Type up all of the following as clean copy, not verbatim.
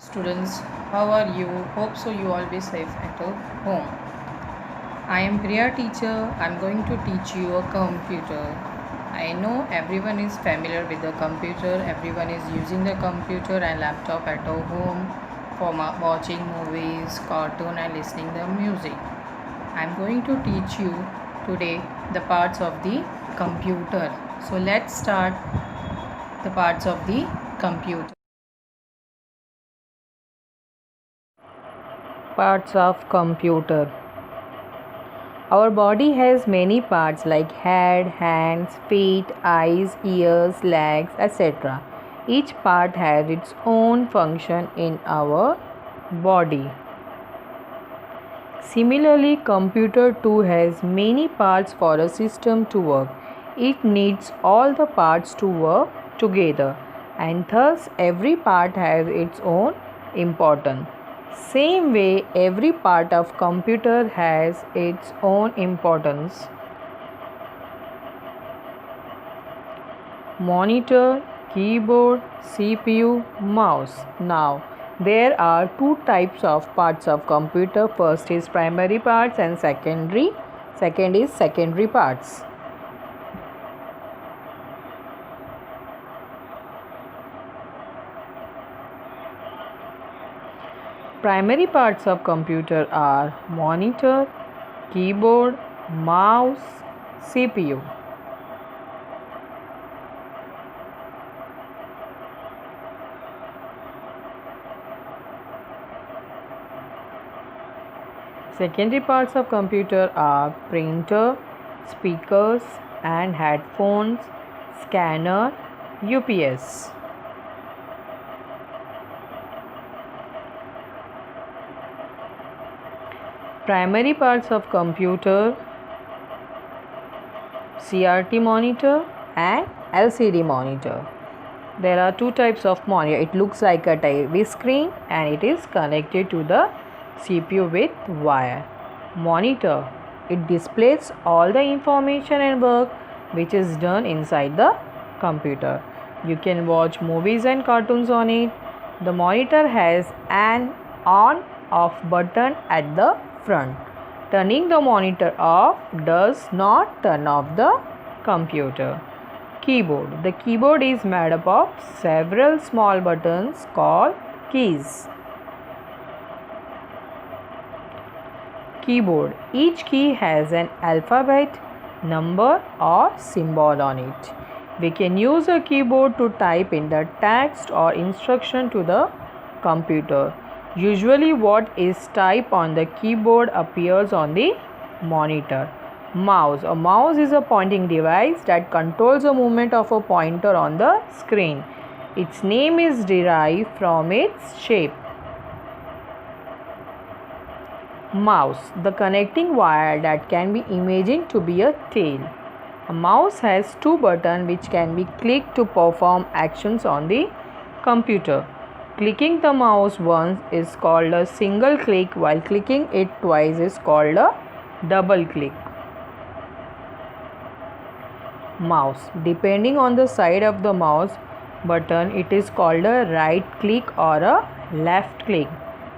Students, how are you? Hope so you all be safe at home. I am Priya teacher. I'm going to teach you a computer. I know everyone is familiar with the computer. Everyone is using the computer and laptop at home for watching movies, cartoon and listening the music. I'm going to teach you today the parts of the computer. So let's start the parts of the computer. Parts of computer. Our body has many parts like head, hands, feet, eyes, ears, legs, etc. Each part has its own function in our body. Similarly, computer too has many parts for a system to work. It needs all the parts to work together, and thus every part has its own importance. Same way, every part of computer has its own importance. Monitor, keyboard, CPU, mouse. Now, there are two types of parts of computer. First is primary parts and secondary. Second is secondary parts. Primary parts of computer are monitor, keyboard, mouse, CPU. Secondary parts of computer are printer, speakers and headphones, scanner, UPS. Primary parts of computer CRT monitor and LCD monitor. There are two types of monitor. It looks like a TV screen and it is connected to the CPU with wire. Monitor. It displays all the information and work which is done inside the computer. You can watch movies and cartoons on it. The monitor has an on-off button at the front. Turning the monitor off does not turn off the computer. Keyboard. The keyboard is made up of several small buttons called keys. Keyboard. Each key has an alphabet, number or symbol on it. We can use a keyboard to type in the text or instruction to the computer. Usually what is typed on the keyboard appears on the monitor. Mouse. A mouse is a pointing device that controls the movement of a pointer on the screen. Its name is derived from its shape. Mouse. The connecting wire that can be imagined to be a tail. A mouse has two buttons which can be clicked to perform actions on the computer. Clicking the mouse once is called a single click, while clicking it twice is called a double click. Mouse. Depending on the side of the mouse button, it is called a right click or a left click.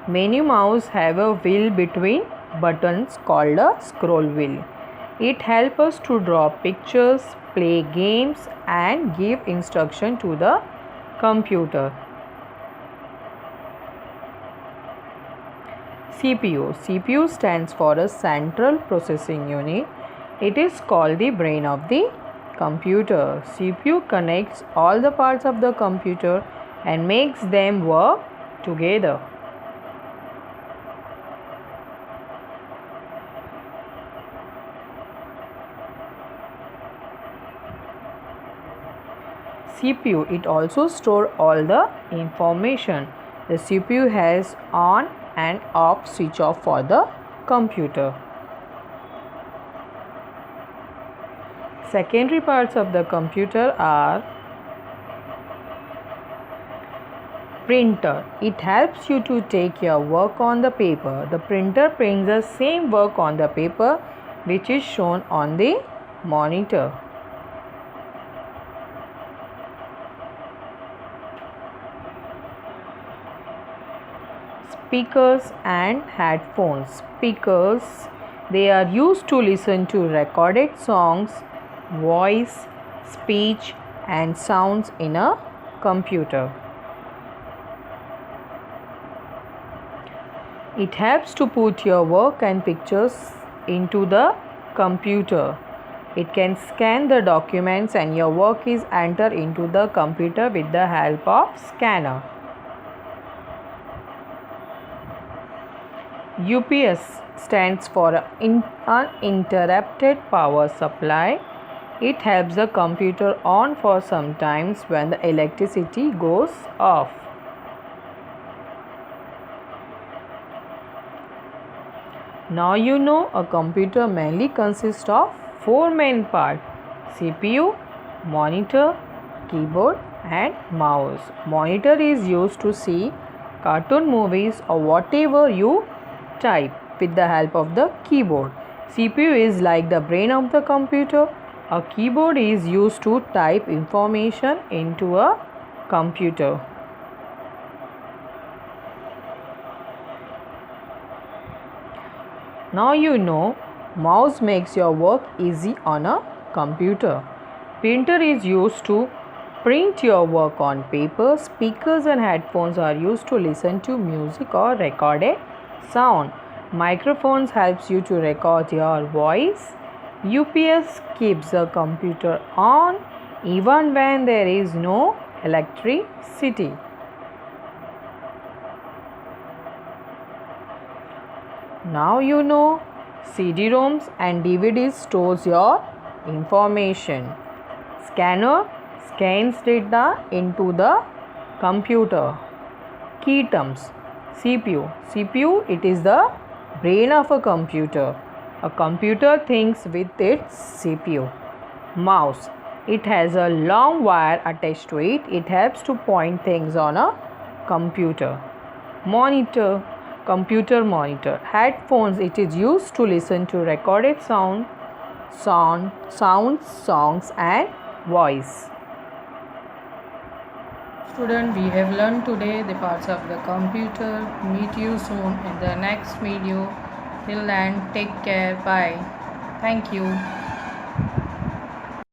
Many mouse have a wheel between buttons called a scroll wheel. It helps us to draw pictures, play games and give instruction to the computer. CPU. CPU stands for a central processing unit. It is called the brain of the computer. CPU connects all the parts of the computer and makes them work together. CPU. It also stores all the information. The CPU has on and off switch off for the computer. Secondary parts of the computer are printer. It helps you to take your work on the paper. The printer prints the same work on the paper which is shown on the monitor. speakers and headphones. Speakers, they are used to listen to recorded songs, voice, speech and sounds in a computer. It helps to put your work and pictures into the computer. It can scan the documents and your work is entered into the computer with the help of scanner. UPS stands for uninterrupted power supply. It helps the computer on for some times when the electricity goes off. Now you know a computer mainly consists of 4 main parts: CPU, monitor, keyboard and mouse. Monitor is used to see cartoon movies or whatever you type with the help of the keyboard. CPU is like the brain of the computer. A keyboard is used to type information into a computer. Now you know mouse makes your work easy on a computer. Printer is used to print your work on paper. Speakers and headphones are used to listen to music or recorded sound. Microphones helps you to record your voice. UPS keeps the computer on even when there is no electricity. Now you know CD-ROMs and DVDs stores your information. Scanner scans data into the computer. Key terms: CPU. CPU, it is the brain of a computer. A computer thinks with its CPU. Mouse, it has a long wire attached to it. It helps to point things on a computer. Monitor, computer monitor. Headphones, it is used to listen to recorded sounds, songs and voice. Student, we have learned today the parts of the computer. Meet you soon in the next video. Till then, take care. Bye. Thank you.